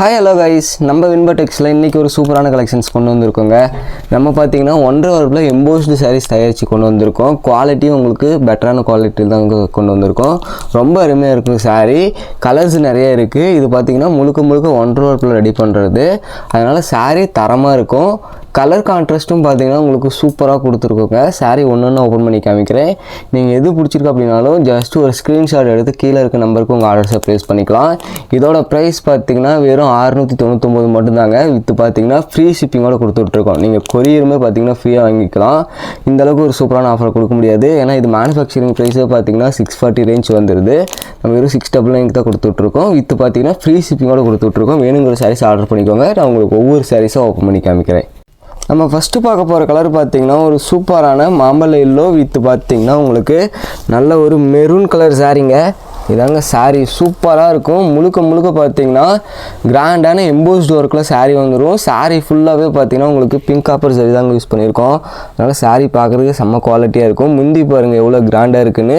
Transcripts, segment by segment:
Hi hello guys, நம்ம வின்படெக்ஸில் இன்றைக்கி ஒரு சூப்பரான கலெக்ஷன்ஸ் கொண்டு வந்திருக்கோங்க. நம்ம பார்த்தீங்கன்னா 1.5 வரப்பில் எம்போஸ்டு சாரீஸ் தயாரித்து கொண்டு வந்திருக்கோம். குவாலிட்டியும் உங்களுக்கு பெட்டரான குவாலிட்டியில் தான் கொண்டு வந்திருக்கோம். ரொம்ப அருமையாக இருக்கும் சாரீ. கலர்ஸ் நிறைய இருக்குது. இது பார்த்திங்கன்னா முழுக்க 1.5 வரப்பில் ரெடி பண்ணுறது. அதனால் சாரீ தரமாக இருக்கும். கலர் கான்ட்ராஸ்ட்டும் பார்த்தீங்கன்னா உங்களுக்கு சூப்பராக கொடுத்துருக்கோங்க. சாரீ ஒன்று ஓப்பன் பண்ணி காமிக்கிறேன். நீங்கள் எது பிடிச்சிருக்கு அப்படின்னாலும் ஜஸ்ட் ஒரு ஸ்க்ரீன்ஷாட் எடுத்து கீழே இருக்க நம்பருக்கு உங்கள் ஆர்டர்ஸை ப்ளேஸ் பண்ணிக்கலாம். இதோட ப்ரைஸ் பார்த்தீங்கன்னா வெறும் 699 மட்டும்தாங்க. வித்து பார்த்தீங்கன்னா ஃப்ரீ ஷிப்பிங்கோடு கொடுத்துட்ருக்கோம். நீங்கள் கொரியருமே பார்த்தீங்கன்னா ஃப்ரீயாக வாங்கிக்கலாம். இந்தளவுக்கு ஒரு சூப்பரான ஆஃபர் கொடுக்க முடியாது. ஏன்னா இது மேனுஃபேக்சரிங் ப்ரைஸே பார்த்தீங்கன்னா 640 ரேஞ்ச் வந்துடுது. நம்ம வெறும் 699 தான் கொடுத்துட்ருக்கோம். வித்து பார்த்தீங்கன்னா ஃப்ரீ ஷிப்பிங்கோடு கொடுத்துட்ருக்கோம். வேணுங்கிற சாரீஸ் ஆர்டர் பண்ணிக்கோங்க. நான் உங்களுக்கு ஒவ்வொரு சாரீஸும் ஓப்பன் பண்ணி காமிக்கிறேன். நம்ம ஃபஸ்ட்டு பார்க்க போகிற கலர் பார்த்திங்கன்னா ஒரு சூப்பரான மாம்பழ எல்லோ வித்து பார்த்திங்கன்னா உங்களுக்கு நல்ல ஒரு மெரூன் கலர் சாரீங்க. இதாங்க சாரீ சூப்பராக இருக்கும். முழுக்க பார்த்திங்கன்னா கிராண்டான எம்போஸ்டு ஒர்க்கில் சாரீ வந்துடும். சாரீ ஃபுல்லாகவே பார்த்திங்கன்னா உங்களுக்கு பிங்க் காப்பர் சாரீ தாங்க யூஸ் பண்ணியிருக்கோம். அதனால் சாரீ பார்க்குறதுக்கு செம்ம குவாலிட்டியாக இருக்கும். முந்தி பாருங்கள் எவ்வளோ கிராண்டாக இருக்குன்னு.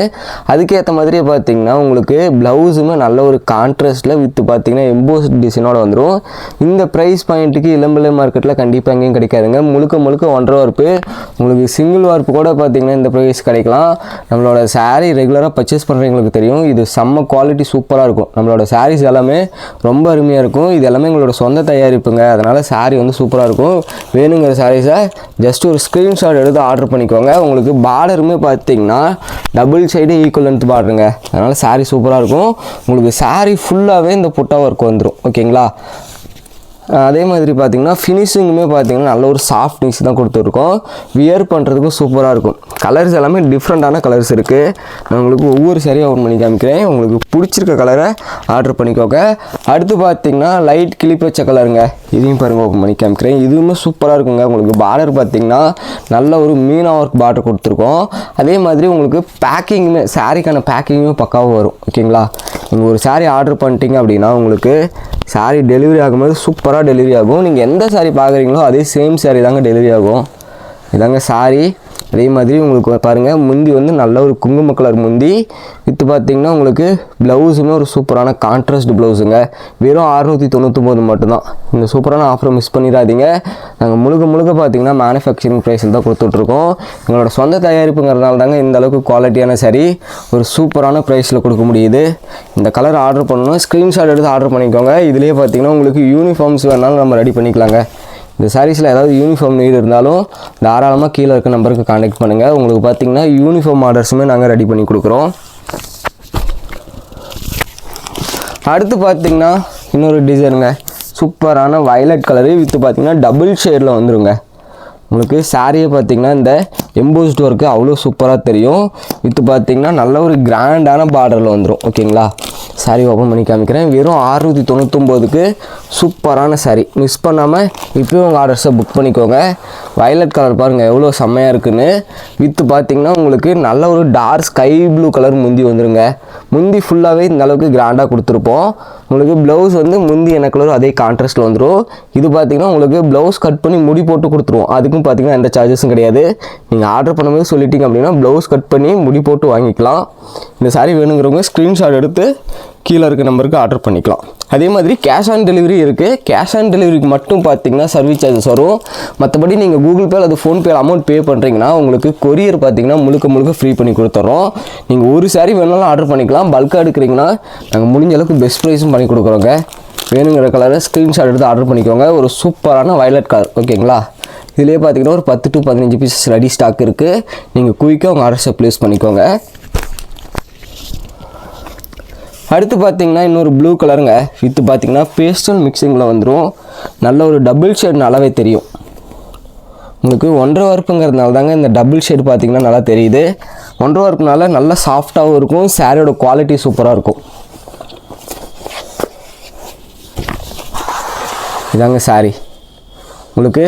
அதுக்கேற்ற மாதிரியே பார்த்திங்கன்னா உங்களுக்கு ப்ளவுஸுமே நல்ல ஒரு கான்ட்ராஸ்ட்டில் வித்து பார்த்திங்கன்னா எம்போஸ்டு டிசைனோட வந்துடும். இந்த ப்ரைஸ் பாயிண்ட்டுக்கு இளம்பிள்ளை மார்க்கெட்டில் கண்டிப்பாக எங்கேயும் கிடைக்காதுங்க. முழுக்க 1.5 வார்ப்பு. உங்களுக்கு சிங்கிள் வார்ப்பு கூட பார்த்திங்கன்னா இந்த ப்ரைஸ் கிடைக்கலாம். நம்மளோட சாரீ ரெகுலராக பர்ச்சேஸ் பண்ணுறவங்களுக்கு தெரியும். இது செம்ம குவாலிட்டி சூப்பராக இருக்கும். நம்மளோட சாரீஸ் எல்லாமே ரொம்ப அருமையாக இருக்கும். இது எல்லாமே எங்களோட சொந்த தயாரிப்புங்க. அதனால் சாரீ வந்து சூப்பராக இருக்கும். வேணுங்கிற சாரீஸை ஜஸ்ட் ஒரு ஸ்க்ரீன்ஷாட் எடுத்து ஆர்டர் பண்ணிக்கோங்க. உங்களுக்கு பார்டருமே பார்த்தீங்கன்னா டபுள் சைடு ஈக்குவல் லென்த் பார்டருங்க. அதனால் சாரீ சூப்பராக இருக்கும். உங்களுக்கு சாரீ ஃபுல்லாகவே இந்த புட்டா ஒர்க் வந்துடும். ஓகேங்களா? அதே மாதிரி பார்த்திங்கன்னா ஃபினிஷிங்குமே பார்த்திங்கன்னா நல்ல ஒரு சாஃப்ட் ஃபினிஷ் தான் கொடுத்துருக்கோம். வியர் பண்ணுறதுக்கும் சூப்பராக இருக்கும். கலர்ஸ் எல்லாமே டிஃப்ரெண்ட்டான கலர்ஸ் இருக்குது. நான் உங்களுக்கு ஒவ்வொரு சாரியும் ஓப்பன் பண்ணி காமிக்கிறேன். உங்களுக்கு பிடிச்சிருக்க கலரை ஆர்டர் பண்ணிக்கோங்க. அடுத்து பார்த்திங்கன்னா லைட் கிளிப் வச்ச கலருங்க. இதையும் பாருங்கள் ஓப்பன் பண்ணி காமிக்கிறேன். இதுவுமே சூப்பராக இருக்குங்க. உங்களுக்கு பார்டர் பார்த்திங்கன்னா நல்ல ஒரு மீனா ஒர்க் பார்டர் கொடுத்துருக்கோம். அதே மாதிரி உங்களுக்கு பேக்கிங்குமே சாரிக்கான பேக்கிங்குமே பக்காவாக வரும். ஓகேங்களா? நீங்கள் ஒரு சாரீ ஆர்டர் பண்ணிட்டீங்க அப்படின்னா உங்களுக்கு சாரீ டெலிவரி ஆகும்போது சூப்பராக டெலிவரி ஆகும். நீங்கள் எந்த சாரீ பார்க்குறீங்களோ அதே சேம் சாரீ தாங்க டெலிவரி ஆகும். இதாங்க சாரீ. அதே மாதிரி உங்களுக்கு பாருங்கள் முந்தி வந்து நல்ல ஒரு குங்கும கலர் முந்தி வித்து பார்த்திங்கன்னா உங்களுக்கு ப்ளவுஸுமே ஒரு சூப்பரான கான்ட்ராஸ்ட் ப்ளவுஸுங்க. வெறும் 699 மட்டும்தான். இந்த சூப்பரான ஆஃபரை மிஸ் பண்ணிடாதீங்க. நாங்கள் முழுக்க பார்த்திங்கன்னா மேனுஃபேக்சரிங் ப்ரைஸில் தான் கொடுத்துட்ருக்கோம். எங்களோட சொந்த தயாரிப்புங்கிறதுனால தாங்க இந்த அளவுக்கு குவாலிட்டியான சாரீ ஒரு சூப்பரான ப்ரைஸில் கொடுக்க முடியுது. இந்த கலர் ஆர்டர் பண்ணணும். ஸ்க்ரீன்ஷாட் எடுத்து ஆர்டர் பண்ணிக்கோங்க. இதுலேயே பார்த்திங்கன்னா உங்களுக்கு யூனிஃபார்ம்ஸ் வேணாலும் நம்ம ரெடி பண்ணிக்கலாங்க. இந்த சாரீஸில் ஏதாவது யூனிஃபார்ம் நீடு இருந்தாலும் தாராளமாக கீழே இருக்க நம்பருக்கு கான்டாக்ட் பண்ணுங்கள். உங்களுக்கு பார்த்திங்கன்னா யூனிஃபார்ம் ஆர்டர்ஸுமே நாங்கள் ரெடி பண்ணி கொடுக்குறோம். அடுத்து பார்த்திங்கன்னா இன்னொரு டிசைனுங்க. சூப்பரான வயலட் கலரு வித்து பார்த்திங்கன்னா டபுள் ஷேடில் வந்துருங்க. உங்களுக்கு சாரியை பார்த்திங்கன்னா இந்த எம்போஸ்டு ஒர்க்கு அவ்வளோ சூப்பராக தெரியும். வித்து பார்த்திங்கன்னா நல்ல ஒரு கிராண்டான பார்டரில் வந்துடும். ஓகேங்களா? சாரீ ஓப்பன் பண்ணி காமிக்கிறேன். வெறும் 699க்கு சூப்பரான சாரீ. மிஸ் பண்ணாமல் இப்போயும் உங்கள் ஆர்டர்ஸை புக் பண்ணிக்கோங்க. வயலட் கலர் பாருங்கள் எவ்வளோ செம்மையாக இருக்குன்னு. வித்து பார்த்திங்கன்னா உங்களுக்கு நல்ல ஒரு டார்க் ஸ்கை ப்ளூ கலர் முந்தி வந்துருங்க. முந்தி ஃபுல்லாகவே இந்த அளவுக்கு கிராண்டாக கொடுத்துருப்போம். உங்களுக்கு ப்ளவுஸ் வந்து முந்தி என்ன கலரும் அதே கான்ட்ராஸ்ட்டில் வந்துடும். இது பார்த்திங்கன்னா உங்களுக்கு ப்ளவுஸ் கட் பண்ணி முடி போட்டு கொடுத்துருவோம். அதுக்கும் பார்த்திங்கன்னா எந்த சார்ஜஸும் கிடையாது. நீங்கள் ஆர்டர் பண்ணும்போது சொல்லிட்டீங்க அப்படின்னா ப்ளவுஸ் கட் பண்ணி முடி போட்டு வாங்கிக்கலாம். இந்த சாரீ வேணுங்கிறவங்க ஸ்க்ரீன்ஷாட் எடுத்து கீழே இருக்க நம்பருக்கு ஆர்டர் பண்ணிக்கலாம். அதே மாதிரி கேஷ் ஆன் டெலிவரி இருக்குது. கேஷ் ஆன் டெலிவரிக்கு மட்டும் பார்த்திங்கன்னா சர்வீஸ் சார்ஜஸ் வரும். மற்றபடி நீங்கள் கூகுள் பே அல்லது ஃபோன்பே அமௌண்ட் பே பண்ணுறீங்கன்னா உங்களுக்கு கொரியர் பார்த்திங்கன்னா முழுக்க ஃப்ரீ பண்ணி கொடுத்துட்றோம். நீங்கள் ஒரு சாரீ வேணாலும் ஆர்டர் பண்ணிக்கலாம். பல்காக எடுக்கிறீங்கன்னா நாங்கள் முடிஞ்ச அளவுக்கு பெஸ்ட் ப்ரைஸும் பண்ணி கொடுக்குறோங்க. வேணுங்கிற கலரை ஸ்க்ரீன்ஷாட் எடுத்து ஆர்டர் பண்ணிக்கோங்க. ஒரு சூப்பரான வயலட் கலர். ஓகேங்களா? இதிலே பார்த்திங்கன்னா ஒரு 10 to 15 பீசஸ் ரெடி ஸ்டாக் இருக்குது. நீங்கள் குயிக்காக உங்கள் ஆர்டர்ஸை ப்ளேஸ் பண்ணிக்கோங்க. அடுத்து பார்த்திங்கன்னா இன்னொரு ப்ளூ கலருங்க. வித்து பார்த்திங்கன்னா பேஸ்டல் மிக்சிங்கில் வந்துடும். நல்ல ஒரு டபுள் ஷேட் நல்லாவே தெரியும். உங்களுக்கு 1.5 வார்ப்புங்கிறதுனால தாங்க இந்த டபுள் ஷேட் பார்த்திங்கன்னா நல்லா தெரியுது. 1.5 வார்ப்புனால நல்லா சாஃப்டாகவும் இருக்கும். சாரியோட குவாலிட்டி சூப்பராக இருக்கும். இதாங்க சாரீ. உங்களுக்கு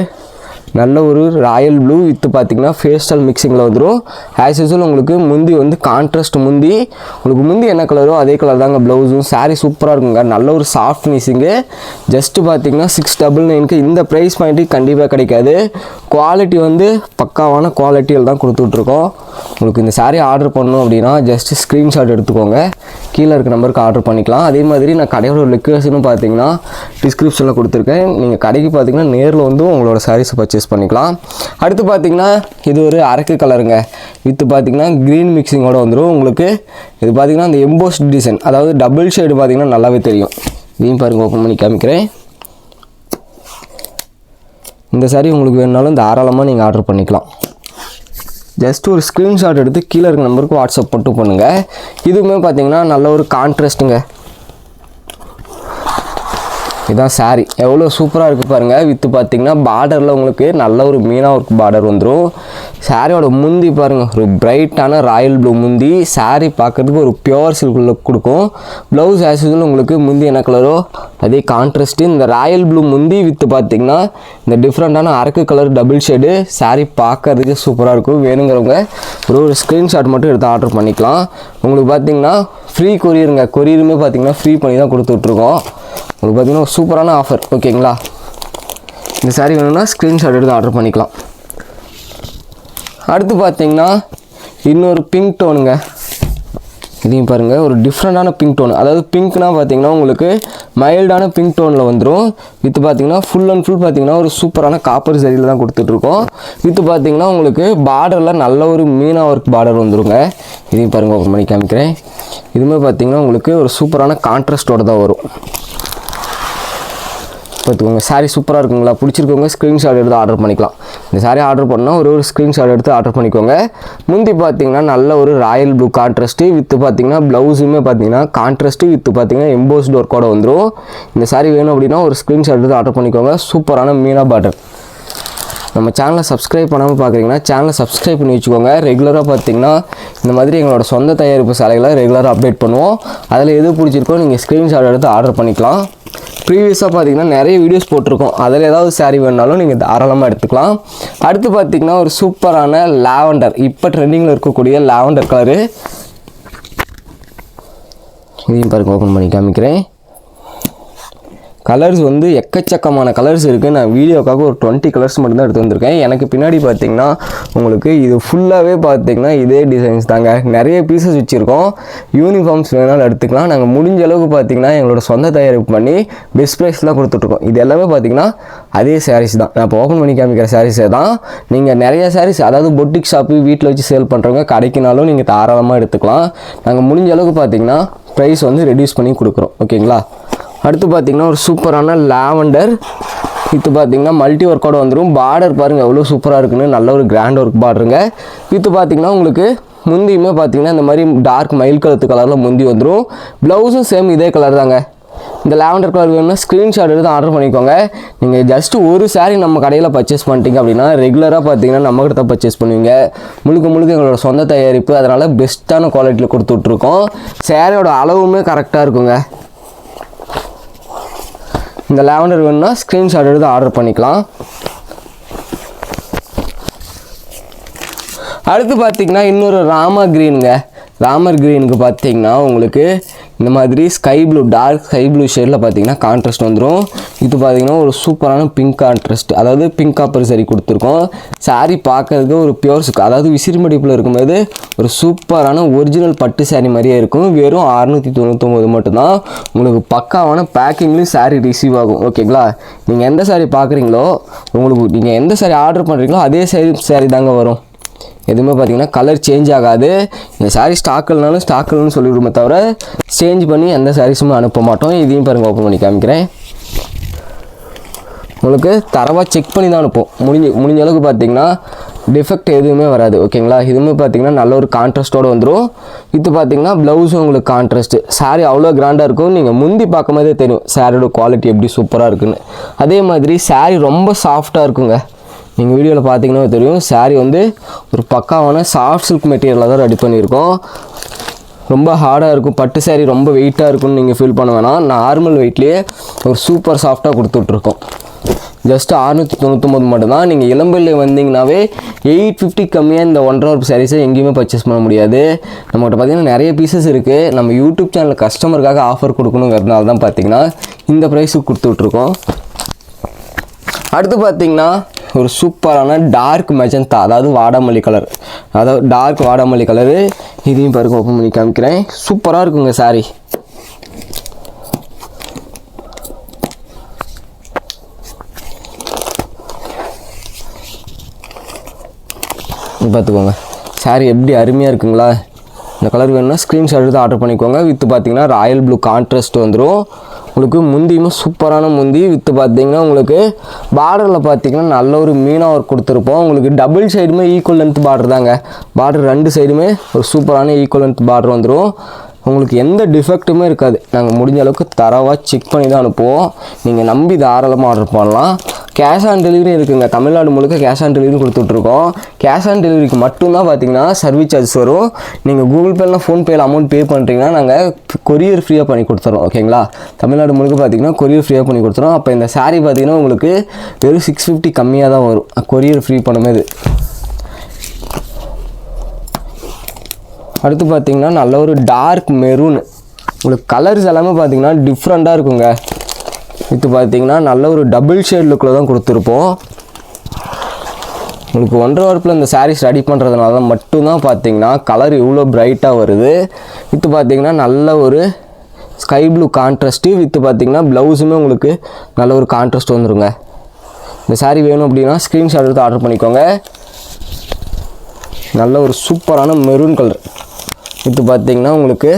நல்ல ஒரு ராயல் ப்ளூ வித் பார்த்திங்கன்னா பேஸ்டல் மிக்சிங்கில் வந்துடும். ஆஸ் யூஸ்வல் உங்களுக்கு முந்தி வந்து கான்ட்ராஸ்ட் முந்தி, உங்களுக்கு முந்தி என்ன கலரோ அதே கலர் தாங்க ப்ளவுஸும். சாரீ சூப்பராக இருக்குங்க, நல்ல ஒரு சாஃப்ட் ஃபினிஷிங்கு. ஜஸ்ட்டு பார்த்திங்கன்னா 699க்கு இந்த ப்ரைஸ் பாயிண்ட்டுக்கு கண்டிப்பாக கிடைக்காது. குவாலிட்டி வந்து பக்காவான குவாலிட்டியில் தான் கொடுத்துட்ருக்கோம். உங்களுக்கு இந்த சாரீ ஆர்டர் பண்ணணும் அப்படின்னா ஜஸ்ட்டு ஸ்க்ரீன்ஷாட் எடுத்துக்கோங்க, கீழே இருக்க நம்பருக்கு ஆர்டர் பண்ணிக்கலாம். அதே மாதிரி நான் கடையோட லொக்கேஷனும் பார்த்தீங்கன்னா டிஸ்கிரிப்ஷனில் கொடுத்துருக்கேன். நீங்கள் கடைக்கு பார்த்தீங்கன்னா நேரில் வந்து உங்களோட சாரீஸை பர்ச்சேஸ் பண்ணிக்கலாம். அடுத்து பார்த்தீங்கன்னா இது ஒரு அரக்கு கலருங்க வித் பார்த்தீங்கன்னா க்ரீன் மிக்சிங்கோடு வந்துடும். உங்களுக்கு இது பார்த்தீங்கன்னா அந்த எம்போஸ்ட் டிசைன், அதாவது டபுள் ஷேடு பார்த்தீங்கன்னா நல்லாவே தெரியும். இதையும் பாருங்கள், ஓப்பன் பண்ணி காமிக்கிறேன். இந்த சாரீ உங்களுக்கு வேணுனாலும் தாராளமாக நீங்கள் ஆர்டர் பண்ணிக்கலாம். ஜஸ்ட் ஒரு ஸ்க்ரீன்ஷாட் எடுத்து கீழே இருக்க நம்பருக்கு வாட்ஸ்அப் மட்டும் பண்ணுங்கள். இதுவுமே பார்த்தீங்கன்னா நல்ல ஒரு கான்ட்ராஸ்ட்டுங்க. இதுதான் சாரீ, எவ்வளோ சூப்பராக இருக்குது பாருங்கள். வித்து பார்த்திங்கன்னா பார்டரில் உங்களுக்கு நல்ல ஒரு மீனா ஒர்க் பார்டர் வந்துடும். சாரியோட முந்தி பாருங்கள், ஒரு பிரைட்டான ராயல் ப்ளூ முந்தி. சாரீ பார்க்குறதுக்கு ஒரு பியோர் சில்க் லுக் கொடுக்கும். ப்ளவுஸ் ஆஸ் யூசுவல் உங்களுக்கு முந்தி என்ன கலரோ அதே கான்ட்ராஸ்ட்டு. இந்த ராயல் ப்ளூ முந்தி வித்து பார்த்திங்கன்னா இந்த டிஃப்ரெண்ட்டான அரக்கு கலர் டபுள் ஷேடு. சாரீ பார்க்குறதுக்கு சூப்பராக இருக்கும். வேணுங்கிறவங்க ஒரு ஸ்க்ரீன்ஷாட் மட்டும் எடுத்து ஆர்டர் பண்ணிக்கலாம். உங்களுக்கு பார்த்திங்கன்னா ஃப்ரீ கொரியருங்க, கொரியருமே பார்த்திங்கன்னா ஃப்ரீ பண்ணி தான் கொடுத்துட்ருக்கோம். உங்களுக்கு பார்த்தீங்கன்னா ஒரு சூப்பரான ஆஃபர், ஓகேங்களா. இந்த சாரீ வேணும்னா ஸ்க்ரீன்ஷாட் எடுத்து ஆர்டர் பண்ணிக்கலாம். அடுத்து பார்த்தீங்கன்னா இன்னொரு பிங்க் டோனுங்க. இதையும் பாருங்கள், ஒரு டிஃப்ரெண்ட்டான பிங்க் டோன். அதாவது பிங்க்னா பார்த்தீங்கன்னா உங்களுக்கு மைல்டான பிங்க் டோனில் வந்துடும். வித்து பார்த்தீங்கன்னா ஃபுல் அண்ட் ஃபுல் பார்த்தீங்கன்னா ஒரு சூப்பரான காப்பர் சரியில் தான் கொடுத்துட்ருக்கோம். வித்து பார்த்தீங்கன்னா உங்களுக்கு பார்டரில் நல்ல ஒரு மீனா ஒர்க் பார்டர் வந்துடுங்க. இதையும் பாருங்கள், ஓப்பன் பண்ணி காமிக்கிறேன். இதுவுமே பார்த்தீங்கன்னா உங்களுக்கு ஒரு சூப்பரான கான்ட்ராஸ்டோடு தான் வரும். பார்த்துக்கோங்க, சாரீ சூப்பராக இருக்குங்களா. பிடிச்சிருக்கவங்க ஸ்க்ரீன்ஷாட் எடுத்து ஆர்டர் பண்ணிக்கலாம். இந்த சாரீ ஆர்டர் பண்ணால் ஒரு ஸ்க்ரீன்ஷாட் எடுத்து ஆர்டர் பண்ணிக்கோங்க. முந்தி பார்த்தீங்கன்னா நல்ல ஒரு ராயல் ப்ளூ கான்ட்ராஸ்ட்டு வித்து பார்த்தீங்கன்னா ப்ளவுஸுமே பார்த்தீங்கன்னா கான்ட்ராஸ்ட்டு வித்து பார்த்தீங்கன்னா எம்போஸ்டு ஒர்க்கோட வந்துடும். இந்த சாரீ வேணும் அப்படின்னா ஒரு ஸ்க்ரீன்ஷாட் எடுத்து ஆர்டர் பண்ணிக்கோங்க. சூப்பரான மீனா பார்டர். நம்ம சேனலை சப்ஸ்கிரைப் பண்ணாமல் பார்க்குறீங்கன்னா சேனலை சப்ஸ்கிரைப் பண்ணி வச்சுக்கோங்க. ரெகுலராக பார்த்தீங்கன்னா இந்த மாதிரி எங்களோட சொந்த தயாரிப்பு சாலைகளை ரெகுலராக அப்டேட் பண்ணுவோம். அதில் எது பிடிச்சிருக்கோ நீங்கள் ஸ்க்ரீன்ஷாட் எடுத்து ஆர்டர் பண்ணிக்கலாம். ப்ரீவியஸாக பார்த்தீங்கன்னா நிறைய வீடியோஸ் போட்டிருக்கோம், அதில் ஏதாவது சாரீ வேணுனாலும் நீங்கள் தாராளமாக எடுத்துக்கலாம். அடுத்து பார்த்தீங்கன்னா ஒரு சூப்பரான லாவெண்டர், இப்போ ட்ரெண்டிங்கில் இருக்கக்கூடிய லாவெண்டர் கலரு. இதையும் பாருங்கள், ஓப்பன் பண்ணி காமிக்கிறேன். கலர்ஸ் வந்து எக்கச்சக்கமான கலர்ஸ் இருக்குது. நான் வீடியோக்காக ஒரு 20 கலர்ஸ் மட்டும்தான் எடுத்து வந்திருக்கேன். எனக்கு பின்னாடி பார்த்திங்கன்னா உங்களுக்கு இது ஃபுல்லாகவே பார்த்திங்கன்னா இதே டிசைன்ஸ் தாங்க. நிறைய பீசஸ் வச்சுருக்கோம். யூனிஃபார்ம்ஸ் வேணாலும் எடுத்துக்கலாம். நாங்கள் முடிஞ்ச அளவுக்கு பார்த்திங்கன்னா எங்களோட சொந்த தயாரிப்பு பண்ணி பெஸ்ட் ப்ரைஸ்லாம் கொடுத்துட்ருக்கோம். இது எல்லாமே பார்த்திங்கன்னா அதே சாரீஸ் தான். நான் இப்போ ஓப்பன் பண்ணி காமிக்கிற சாரீஸே தான். நீங்கள் நிறைய சாரீஸ், அதாவது பொட்டிக் ஷாப்பு வீட்டில் வச்சு சேல் பண்ணுறவங்க கடைக்குனாலும் நீங்கள் தாராளமாக எடுத்துக்கலாம். நாங்கள் முடிஞ்ச அளவுக்கு பார்த்திங்கன்னா ப்ரைஸ் வந்து ரெடியூஸ் பண்ணி கொடுக்குறோம், ஓகேங்களா. அடுத்து பார்த்திங்கன்னா ஒரு சூப்பரான லாவெண்டர் வித்து பார்த்திங்கன்னா மல்டி ஒர்க்கோடு வந்துடும். பார்டர் பாருங்கள் எவ்வளோ சூப்பராக இருக்குன்னு, நல்ல ஒரு கிராண்ட் ஒர்க் பார்டருங்க. வித்து பார்த்திங்கன்னா உங்களுக்கு முந்தியுமே பார்த்திங்கன்னா இந்த மாதிரி டார்க் மயில் கலத்து கலரில் முந்தி வந்துடும். ப்ளவுஸும் சேம் இதே கலர் தாங்க. இந்த லாவெண்டர் கலர் வேணும்னா ஸ்க்ரீன்ஷாட் எடுத்து ஆர்டர் பண்ணிக்கோங்க. நீங்கள் ஜஸ்ட்டு ஒரு சாரீ நம்ம கடையில் பர்ச்சேஸ் பண்ணிட்டீங்க அப்படின்னா ரெகுலராக பார்த்தீங்கன்னா நம்மக்கிட்ட தான் பர்ச்சேஸ் பண்ணுவீங்க. முழுக்க எங்களோட சொந்த தயாரிப்பு, அதனால் பெஸ்ட்டான குவாலிட்டியில் கொடுத்துட்ருக்கோம். சாரியோட அளவுமே கரெக்டாக இருக்குங்க. இந்த லாவெண்டர் வேணும்னா ஸ்க்ரீன்ஷாட் எடுத்து ஆர்டர் பண்ணிக்கலாம். அடுத்து பார்த்திங்கன்னா இன்னொரு ராமர் க்ரீனுங்க. ராமர் க்ரீனுக்கு பார்த்திங்கன்னா உங்களுக்கு இந்த மாதிரி sky blue, dark sky blue ஷேடில் பார்த்திங்கன்னா கான்ட்ராஸ்ட் வந்துடும். இது பார்த்திங்கன்னா ஒரு சூப்பரான பிங்க் கான்ட்ராஸ்ட், அதாவது பிங்க் காப்பர் சரி கொடுத்துருக்கோம். சாரீ பார்க்கறதுக்கு ஒரு பியோர் சில்க், அதாவது விசிறி மடிப்பில் இருக்கும்போது ஒரு சூப்பரான ஒரிஜினல் பட்டு சாரீ மாதிரியே இருக்கும். வெறும் 699 மட்டும்தான். உங்களுக்கு பக்காவான பேக்கிங்லேயும் சாரீ ரிசீவ் ஆகும், ஓகேங்களா. நீங்கள் எந்த சாரீ பார்க்குறீங்களோ, உங்களுக்கு நீங்கள் எந்த சாரீ ஆர்டர் பண்ணுறீங்களோ அதே சாரீ தாங்க வரும். எதுவுமே பார்த்தீங்கன்னா கலர் சேஞ்ச் ஆகாது. இந்த சாரீ ஸ்டாக் இல்லைன்னு சொல்லிவிடுமே தவிர சேஞ்ச் பண்ணி எந்த சாரீஸுமே அனுப்ப மாட்டோம். இதையும் பாருங்கள், ஓப்பன் பண்ணி காமிக்கிறேன். உங்களுக்கு தரவாக செக் பண்ணி தான் அனுப்போம். முடிஞ்ச அளவுக்கு பார்த்தீங்கன்னா டிஃபெக்ட் எதுவுமே வராது, ஓகேங்களா. இதுவுமே பார்த்தீங்கன்னா நல்ல ஒரு கான்ட்ராஸ்ட்டோடு வந்துடும். இது பார்த்தீங்கன்னா ப்ளவுஸும் உங்களுக்கு கான்ட்ராஸ்ட்டு. சாரீ அவ்வளோ கிராண்டாக இருக்கும். நீங்கள் முந்தி பார்க்கும்போதே தெரியும் சாரியோட குவாலிட்டி எப்படி சூப்பராக இருக்குன்னு. அதே மாதிரி சாரீ ரொம்ப சாஃப்டாக இருக்குங்க. நீங்கள் வீடியோவில் பார்த்தீங்கன்னா தெரியும், சாரீ வந்து ஒரு பக்காவான சாஃப்ட் சில்க் மெட்டீரியலில் தான் ரெடி பண்ணியிருக்கோம். ரொம்ப ஹார்டாக இருக்கும், பட்டு சாரீ ரொம்ப வெயிட்டாக இருக்குன்னு நீங்கள் ஃபீல் பண்ண வேணாம். நார்மல் வெயிட்லேயே ஒரு சூப்பர் சாஃப்டாக கொடுத்துட்ருக்கோம். ஜஸ்ட் 699 மட்டும்தான். நீங்கள் இளம்பிள்ளை வந்தீங்கன்னாவே 850 கம்மியாக இந்த 1.5 hour சாரீஸை எங்கேயுமே பர்ச்சேஸ் பண்ண முடியாது. நம்மகிட்ட பார்த்தீங்கன்னா நிறைய பீசஸ் இருக்குது. நம்ம யூடியூப் சேனல் கஸ்டமருக்காக ஆஃபர் கொடுக்கணுங்கிறதுனால தான் பார்த்தீங்கன்னா இந்த ப்ரைஸுக்கு கொடுத்துட்ருக்கோம். அடுத்து பார்த்தீங்கன்னா ஒரு சூப்பரான டார்க் மெஜந்தா, அதாவது வாடாமல்லி கலர், அதாவது டார்க் வாடாமல்லி கலரு. இதையும் பாருங்க, ஓப்பன் பண்ணி காமிக்கிறேன். சூப்பராக இருக்குங்க சாரீ. பார்த்துக்கோங்க சாரீ எப்படி அருமையாக இருக்குங்களா. இந்த கலர் வேணும்னா ஸ்க்ரீன்ஷாட் எடுத்து ஆர்டர் பண்ணிக்கோங்க. வித்து பார்த்தீங்கன்னா ராயல் ப்ளூ கான்ட்ராஸ்ட் வந்துடும். உங்களுக்கு முந்தியுமே சூப்பரான முந்தி. வித்து பார்த்தீங்கன்னா உங்களுக்கு பார்டரில் பார்த்தீங்கன்னா நல்ல ஒரு மீனாக ஒர்க் கொடுத்துருப்போம். உங்களுக்கு டபுள் சைடுமே ஈக்குவல் லென்த் பார்டர் தாங்க. பார்டர் 2 சைடுமே ஒரு சூப்பரான ஈக்குவல் லென்த் பார்டர் வந்துடும். உங்களுக்கு எந்த டிஃபெக்ட்டுமே இருக்காது. நாங்கள் முடிஞ்ச அளவுக்கு தரவாக செக் பண்ணி தான் அனுப்புவோம். நீங்கள் நம்பி தாராளமாக ஆர்டர் பண்ணலாம். கேஷ் ஆன் டெலிவரி இருக்குங்க. தமிழ்நாடு முழுக்க கேஷ் ஆன் டெலிவரி கொடுத்துட்ருக்கோம். கேஷ் ஆன் டெலிவரிக்கு மட்டும்தான் பார்த்தீங்கன்னா சர்வீஸ் சார்ஜஸ் வரும். நீங்கள் கூகுள் பேலாம் ஃபோன்பேயில் அமௌண்ட் பே பண்ணுறீங்கன்னா நாங்கள் கொரியர் ஃப்ரீயாக பண்ணி கொடுத்துறோம். ஓகேங்களா, தமிழ்நாடு முழுக்க பார்த்தீங்கன்னா கொரியர் ஃப்ரீயாக பண்ணி கொடுத்துறோம். அப்போ இந்த சாரீ பார்த்தீங்கன்னா உங்களுக்கு வெறும் 650 கம்மியாக தான் வரும் கொரியர் ஃப்ரீ பண்ணும்போது. அடுத்து பார்த்தீங்கன்னா நல்ல ஒரு டார்க் மெரூன். உங்களுக்கு கலர்ஸ் எல்லாமே பார்த்தீங்கன்னா டிஃப்ரெண்ட்டாக இருக்குங்க. இது பார்த்தீங்கன்னா நல்ல ஒரு டபுள் ஷேட் லுக்கில் தான் கொடுத்துருப்போம். உங்களுக்கு 1.5 hour இந்த சாரீஸ் ரெடி பண்ணுறதுனால மட்டும்தான் பார்த்தீங்கன்னா கலர் இவ்வளோ பிரைட்டாக வருது. இது பார்த்தீங்கன்னா நல்ல ஒரு ஸ்கை ப்ளூ கான்ட்ராஸ்ட்டு. வித்து பார்த்தீங்கன்னா ப்ளவுஸுமே உங்களுக்கு நல்ல ஒரு கான்ட்ராஸ்ட் வந்துருங்க. இந்த சாரீ வேணும் அப்படின்னா ஸ்க்ரீன்ஷாட் எடுத்து ஆர்டர் பண்ணிக்கோங்க. நல்ல ஒரு சூப்பரான மெரூன் கலர். இது பார்த்தீங்கன்னா உங்களுக்கு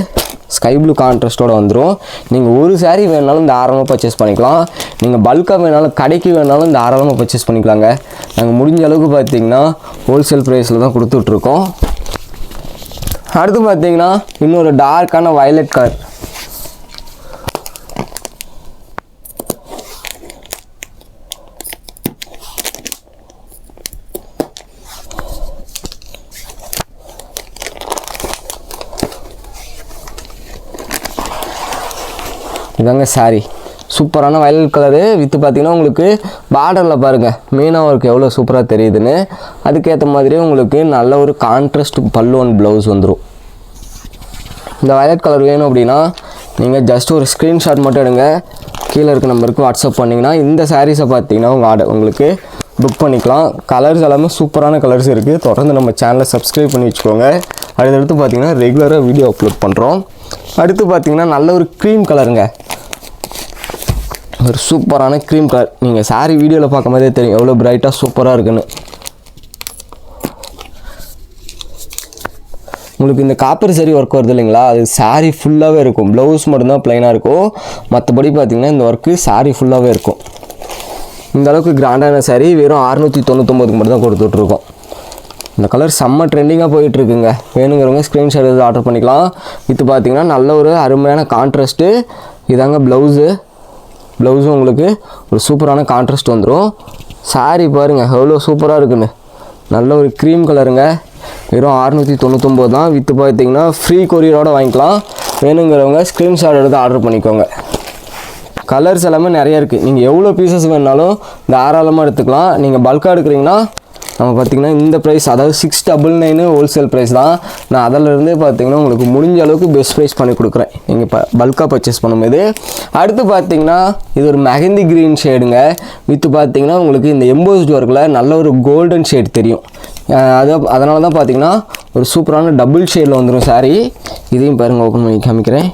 ஸ்கை ப்ளூ கான்ட்ராஸ்ட்டோடு வந்துடும். நீங்கள் ஒரு சாரீ வேணாலும் தாராளமாக பர்ச்சேஸ் பண்ணிக்கலாம். நீங்கள் பல்காக வேணாலும் கடைக்கு வேணாலும் தாராளமாக பர்ச்சேஸ் பண்ணிக்கலாங்க. நாங்கள் முடிஞ்ச அளவுக்கு பார்த்தீங்கன்னா ஹோல்சேல் ப்ரைஸில் தான் கொடுத்துட்ருக்கோம். அடுத்து பார்த்தீங்கன்னா இன்னொரு டார்க்கான வயலட் கலர். இதாங்க சாரீ, சூப்பரான வயலட் கலரு. வித்து பார்த்தீங்கன்னா உங்களுக்கு பார்டரில் பாருங்கள் மீனாக ஒர்க் எவ்வளோ சூப்பராக தெரியுதுன்னு. அதுக்கேற்ற மாதிரியே உங்களுக்கு நல்ல ஒரு கான்ட்ராஸ்ட் பல்லு அண்ட் ப்ளவுஸ் வந்துடும். இந்த வயலட் கலர் வேணும் அப்படின்னா நீங்கள் ஜஸ்ட் ஒரு ஸ்க்ரீன்ஷாட் மட்டும் எடுங்க. கீழே இருக்க நம்பருக்கு வாட்ஸ்அப் பண்ணிங்கன்னா இந்த சாரீஸை பார்த்தீங்கன்னா உங்களுக்கு புக் பண்ணிக்கலாம். கலர்ஸ் எல்லாமே சூப்பரான கலர்ஸ் இருக்குது. தொடர்ந்து நம்ம சேனலை சப்ஸ்கிரைப் பண்ணி வச்சுக்கோங்க. அடுத்தடுத்து பார்த்தீங்கன்னா ரெகுலராக வீடியோ அப்லோட் பண்ணுறோம். அடுத்து பார்த்தீங்கன்னா நல்ல ஒரு க்ரீம் கலருங்க. ஒரு சூப்பரான க்ரீம் கலர். நீங்கள் சாரீ வீடியோவில் பார்க்கும் போதே தெரியும் எவ்வளோ பிரைட்டாக சூப்பராக இருக்குன்னு. உங்களுக்கு இந்த காப்பர் சரி ஒர்க் வருது இல்லைங்களா, அது சாரீ ஃபுல்லாகவே இருக்கும். ப்ளவுஸ் மட்டும்தான் ப்ளைனாக இருக்கும். மற்றபடி பார்த்திங்கன்னா இந்த ஒர்க்கு சாரீ ஃபுல்லாகவே இருக்கும். இந்த அளவுக்கு கிராண்டான சாரீ வெறும் 699 மட்டும் தான் கொடுத்துட்ருக்கோம். இந்த கலர் செம்ம ட்ரெண்டிங்காக போயிட்டுருக்குங்க. வேணுங்கிறவங்க ஸ்க்ரீன்ஷாட் எடுத்து ஆர்டர் பண்ணிக்கலாம். இது பார்த்திங்கன்னா நல்ல ஒரு அருமையான கான்ட்ராஸ்ட்டு. இதாங்க ப்ளவுஸும் உங்களுக்கு ஒரு சூப்பரான கான்ட்ராஸ்ட் வந்துடும். சாரீ பாருங்கள் எவ்வளோ சூப்பராக இருக்குன்னு. நல்ல ஒரு க்ரீம் கலருங்க. வெறும் 699 தான். வித்து பார்த்தீங்கன்னா ஃப்ரீ கொரியரோடு வாங்கிக்கலாம். வேணுங்கிறவங்க ஸ்க்ரீன்ஷாட் எடுத்து ஆர்டர் பண்ணிக்கோங்க. கலர்ஸ் எல்லாமே நிறையா இருக்குது. நீங்கள் எவ்வளோ பீசஸ் வேணாலும் தாராளமாக எடுத்துக்கலாம். நீங்கள் பல்காக எடுக்கிறீங்கன்னா நம்ம பார்த்திங்கன்னா இந்த ப்ரைஸ், அதாவது 699 ஹோல்சேல் ப்ரைஸ் தான். நான் அதிலிருந்து பார்த்திங்கன்னா உங்களுக்கு முடிஞ்ச அளவுக்கு பெஸ்ட் ப்ரைஸ் பண்ணி கொடுக்குறேன் நீங்கள் பல்காக பர்ச்சேஸ் பண்ணும்போது. அடுத்து பார்த்திங்கன்னா இது ஒரு மெஹந்தி க்ரீன் ஷேடுங்க. வித்து பார்த்திங்கன்னா உங்களுக்கு இந்த எம்போஸ்ட் ஒர்க்கில் நல்ல ஒரு கோல்டன் ஷேட் தெரியும். அதனால தான் பார்த்திங்கன்னா ஒரு சூப்பரான டபுள் ஷேடில் வந்துடும் சாரீ. இதையும் பாருங்கள், ஓப்பன் பண்ணி காமிக்கிறேன்.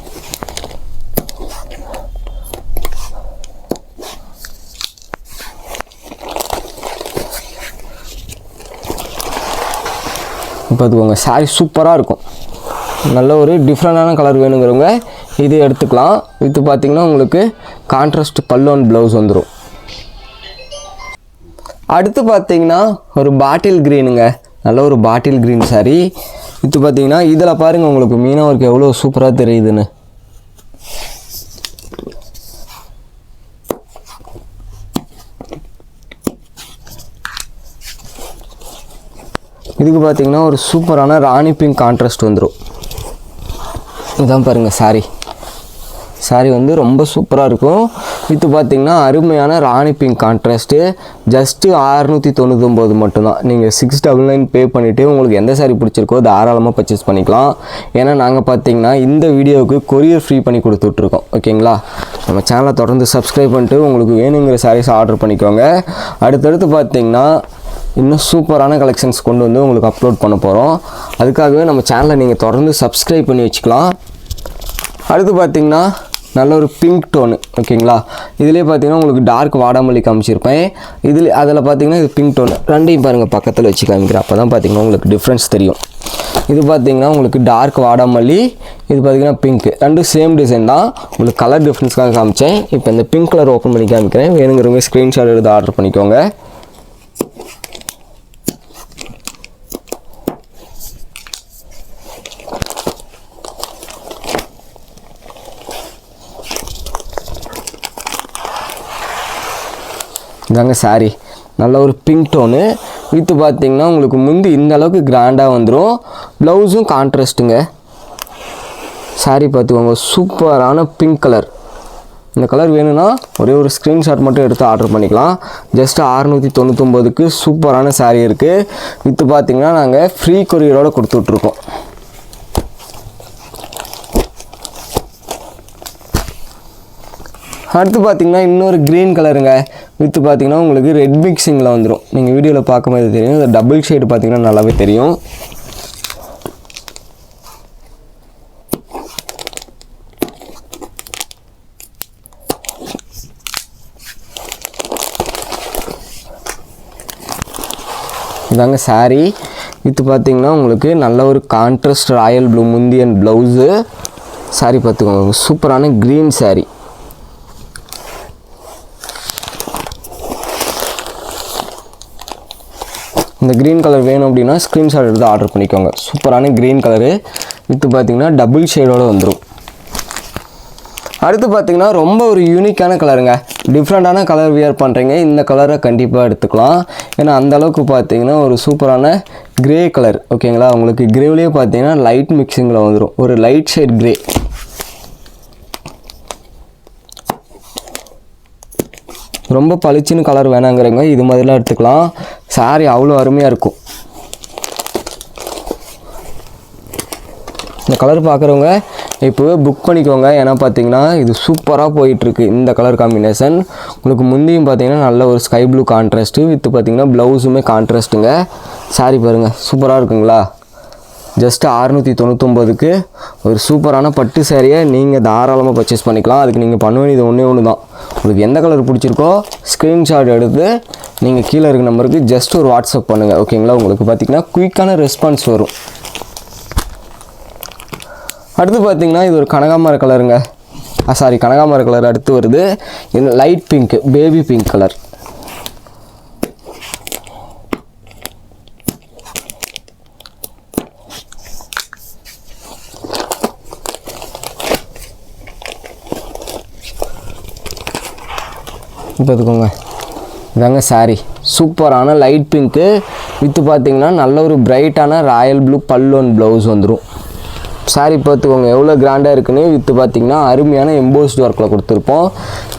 பார்த்துக்கோங்க சாரீ சூப்பராக இருக்கும். நல்ல ஒரு டிஃப்ரெண்டான கலர் வேணுங்கிறவங்க இது எடுத்துக்கலாம். இது பார்த்திங்கன்னா உங்களுக்கு கான்ட்ராஸ்ட் பல்லு அண்ட் ப்ளவுஸ் வந்துடும். அடுத்து பார்த்திங்கன்னா ஒரு பாட்டில் க்ரீனுங்க. நல்ல ஒரு பாட்டில் க்ரீன் சாரீ. இது பார்த்திங்கன்னா இதில் பாருங்கள் உங்களுக்கு மீனா ஒர்க் எவ்வளோ சூப்பராக தெரியுதுன்னு. இதுக்கு பார்த்தீங்கன்னா ஒரு சூப்பரான ராணி பிங்க் கான்ட்ராஸ்ட் வந்துடும். இதான் பாருங்கள் சாரீ வந்து ரொம்ப சூப்பராக இருக்கும். வித்து பார்த்திங்கன்னா அருமையான ராணி பிங்க் கான்ட்ராஸ்ட்டு. ஜஸ்ட்டு 699 மட்டும்தான். நீங்கள் 699 பே பண்ணிவிட்டு உங்களுக்கு எந்த சாரீ பிடிச்சிருக்கோ தாராளமாக பர்ச்சேஸ் பண்ணிக்கலாம். ஏன்னா நாங்கள் பார்த்திங்கன்னா இந்த வீடியோவுக்கு கொரியர் ஃப்ரீ பண்ணி கொடுத்துட்ருக்கோம். ஓகேங்களா? நம்ம சேனலை தொடர்ந்து சப்ஸ்கிரைப் பண்ணிட்டு உங்களுக்கு வேணுங்கிற சாரீஸ் ஆர்டர் பண்ணிக்கோங்க. அடுத்தடுத்து பார்த்திங்கன்னா இன்னும் சூப்பரான கலெக்ஷன்ஸ் கொண்டு வந்து உங்களுக்கு அப்லோட் பண்ண போகிறோம். அதுக்காகவே நம்ம சேனலை நீங்கள் தொடர்ந்து சப்ஸ்கிரைப் பண்ணி வச்சுக்கலாம். அடுத்து பார்த்திங்கன்னா நல்ல ஒரு பிங்க் டோனு. ஓகேங்களா? இதிலே பார்த்திங்கன்னா உங்களுக்கு டார்க் வாடாமல்லி காமிச்சிருப்பேன். அதில் பார்த்திங்கன்னா இது பிங்க் டோனு. ரெண்டையும் பாருங்கள் பக்கத்தில் வச்சு காமிக்கிறேன். அப்போ தான் பார்த்திங்கன்னா உங்களுக்கு டிஃப்ரென்ஸ் தெரியும். இது பார்த்திங்கன்னா உங்களுக்கு டார்க் வாடாமல்லி, இது பார்த்திங்கன்னா பிங்க். ரெண்டும் சேம் டிசைன் தான். உங்களுக்கு கலர் டிஃப்ரென்ஸ்க்காக காமிச்சேன். இப்போ இந்த பிங்க் கலர் ஓப்பன் பண்ணி காமிக்கிறேன். வேணுங்கிறவங்க ஸ்க்ரீன்ஷாட் எடுத்து ஆர்டர் பண்ணிக்கோங்க. இதாங்க சாரீ. நல்ல ஒரு பிங்க் டோனு. வித்து பார்த்திங்கன்னா உங்களுக்கு முந்தி இந்த அளவுக்கு கிராண்டாக வந்துடும். ப்ளவுஸும் கான்ட்ராஸ்ட்டுங்க. சாரீ பார்த்துக்கோங்க, சூப்பரான பிங்க் கலர். இந்த கலர் வேணும்னா ஒரே ஒரு ஸ்க்ரீன்ஷாட் மட்டும் எடுத்து ஆர்டர் பண்ணிக்கலாம். ஜஸ்ட்டு 699க்கு சூப்பரான சாரீ இருக்குது. வித்து பார்த்திங்கன்னா நாங்கள் ஃப்ரீ கொரியரோடு கொடுத்துட்ருக்கோம். அடுத்து பார்த்திங்கன்னா இன்னொரு க்ரீன் கலருங்க. வித்து பார்த்திங்கன்னா உங்களுக்கு ரெட் மிக்சிங்கில் வந்துடும். நீங்கள் வீடியோவில் பார்க்கும்போது தெரியும். இந்த டபுள் ஷேடு பார்த்திங்கன்னா நல்லாவே தெரியும். இதாங்க சாரீ. வித்து பார்த்திங்கன்னா உங்களுக்கு நல்ல ஒரு கான்ட்ராஸ்ட் ராயல் ப்ளூ முந்தியன் ப்ளவுஸு. சாரீ பார்த்துக்கோங்க, சூப்பரான க்ரீன் சாரீ. இந்த க்ரீன் கலர் வேணும் அப்படின்னா ஸ்க்ரீன்ஷாட் எடுத்து ஆர்டர் பண்ணிக்கோங்க. சூப்பரான க்ரீன் கலரு. வித்து பார்த்திங்கன்னா டபுள் ஷேடோடு வந்துடும். அடுத்து பார்த்திங்கன்னா ரொம்ப ஒரு யூனிக்கான கலருங்க. டிஃப்ரெண்ட்டான கலர் வியர் பண்ணுறீங்க, இந்த கலரை கண்டிப்பாக எடுத்துக்கலாம். ஏன்னா அந்தளவுக்கு பார்த்திங்கன்னா ஒரு சூப்பரான க்ரே கலர். ஓகேங்களா? உங்களுக்கு க்ரேவிலே பார்த்திங்கன்னா லைட் மிக்சிங்கில் வந்துடும். ஒரு லைட் ஷேட் க்ரே. ரொம்ப பளிச்சுன்னு கலர் வேணாங்கிறவங்க இது மாதிரிலாம் எடுத்துக்கலாம். சாரீ அவ்வளோ அருமையாக இருக்கும். இந்த கலர் பார்க்குறவங்க இப்போவே புக் பண்ணிக்கோங்க. ஏன்னா பார்த்தீங்கன்னா இது சூப்பராக போயிட்டுருக்கு. இந்த கலர் காம்பினேஷன் உங்களுக்கு முந்தியும் பார்த்தீங்கன்னா நல்ல ஒரு ஸ்கை ப்ளூ கான்ட்ராஸ்ட்டு. வித்து பார்த்தீங்கன்னா ப்ளவுஸுமே கான்ட்ராஸ்ட்டுங்க. சாரீ பாருங்கள், சூப்பராக இருக்குங்களா? ஜஸ்ட்டு 699க்கு ஒரு சூப்பரான பட்டு சாரியை நீங்கள் தாராளமாக பர்ச்சேஸ் பண்ணிக்கலாம். அதுக்கு நீங்கள் பண்ண வேண்டியது ஒன்று தான். உங்களுக்கு எந்த கலர் பிடிச்சிருக்கோ ஸ்க்ரீன்ஷாட் எடுத்து நீங்கள் கீழே இருக்க நம்பருக்கு ஜஸ்ட் ஒரு வாட்ஸ்அப் பண்ணுங்கள். ஓகேங்களா? உங்களுக்கு பார்த்திங்கன்னா குயிக்கான ரெஸ்பான்ஸ் வரும். அடுத்து பார்த்திங்கன்னா இது ஒரு கனகாமர கலருங்க. கனகாமர கலர் அடுத்து வருது. இது light pink, baby pink colour. பார்த்துக்கோங்க, இதாங்க சாரீ. சூப்பரான லைட் பிங்க்கு. வித்து பார்த்திங்கன்னா நல்ல ஒரு பிரைட்டான ராயல் ப்ளூ பல்லு அண்ட் ப்ளவுஸ் வந்துடும். சாரீ பார்த்துக்கோங்க எவ்வளோ கிராண்டாக இருக்குன்னு. வித்து பார்த்திங்கன்னா அருமையான எம்போஸ்டு ஒர்க்கில் கொடுத்துருப்போம்.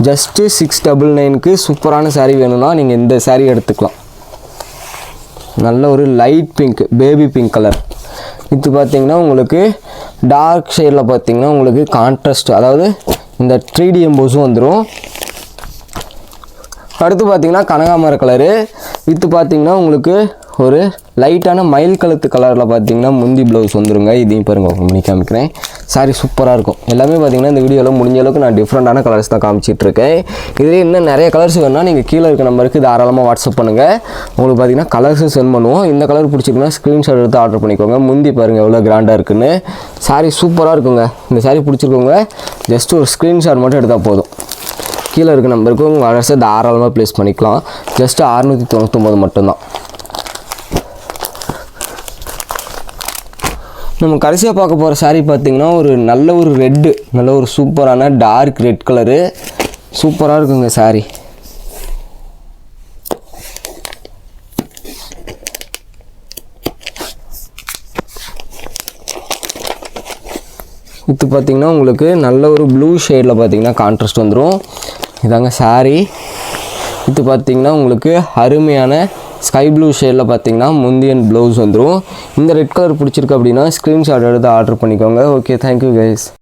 ஜஸ்ட்டு 699க்கு சூப்பரான சாரீ வேணும்னா நீங்கள் இந்த சாரீ எடுத்துக்கலாம். நல்ல ஒரு light pink, baby pink colour. With பார்த்திங்கன்னா உங்களுக்கு டார்க் ஷேடில் பார்த்திங்கன்னா உங்களுக்கு கான்ட்ராஸ்ட், அதாவது இந்த 3D எம்போஸும் வந்துடும். அடுத்து பார்த்திங்கன்னா கனகாமர கலரு. வித்து பார்த்திங்கன்னா உங்களுக்கு ஒரு லைட்டான மயில் கழுத்து கலரில் பார்த்திங்கன்னா முந்தி ப்ளவுஸ் வந்துடுங்க. இதையும் பாருங்கள், ஓப்பன் பண்ணி காமிக்கிறேன். சாரீ சூப்பராக இருக்கும். எல்லாமே பார்த்திங்கன்னா இந்த வீடியோவில் முடிஞ்ச அளவுக்கு நான் டிஃப்ரெண்ட்டான கலர்ஸ் தான் காமிச்சிட்ருக்கேன். இதிலே இன்னும் நிறைய கலர்ஸ் வேணும்னா நீங்கள் கீழே இருக்க நம்பருக்கு தாராளமாக வாட்ஸ்அப் பண்ணுங்கள். உங்களுக்கு பார்த்திங்கன்னா கலர்ஸும் சென்ட் பண்ணுவோம். இந்த கலர் பிடிச்சிருக்குன்னா ஸ்க்ரீன்ஷாட் எடுத்து ஆர்டர் பண்ணிக்கோங்க. முந்தி பாருங்கள் எவ்வளோ கிராண்டாக இருக்குன்னு. சாரீ சூப்பராக இருக்குங்க. இந்த சாரீ பிடிச்சிருக்கோங்க ஜஸ்ட் ஒரு ஸ்க்ரீன்ஷாட் மட்டும் எடுத்தால் போதும். கீழே இருக்க நம்பருக்கு உங்கள் ஆர்டர்ஸை தாராளமாக ப்ளேஸ் பண்ணிக்கலாம். ஜஸ்ட்டு 699 மட்டும்தான். நம்ம கடைசியாக பார்க்க போகிற சாரீ பார்த்திங்கன்னா ஒரு நல்ல ஒரு ரெட்டு, நல்ல ஒரு சூப்பரான டார்க் ரெட் கலரு. சூப்பராக இருக்குங்க சாரீ. இது பார்த்திங்கன்னா உங்களுக்கு நல்ல ஒரு ப்ளூ ஷேடில் பார்த்திங்கன்னா கான்ட்ராஸ்ட் வந்துடும். இதாங்க saree. இது பார்த்தீங்கன்னா உங்களுக்கு அருமையான ஸ்கை ப்ளூ ஷேடில் பார்த்தீங்கன்னா முந்தியன் ப்ளவுஸ் வந்துடும். இந்த ரெட் கலர் பிடிச்சிருக்கு அப்படின்னா ஸ்க்ரீன்ஷாட் எடுத்து ஆர்டர் பண்ணிக்கோங்க. Okay, thank you guys.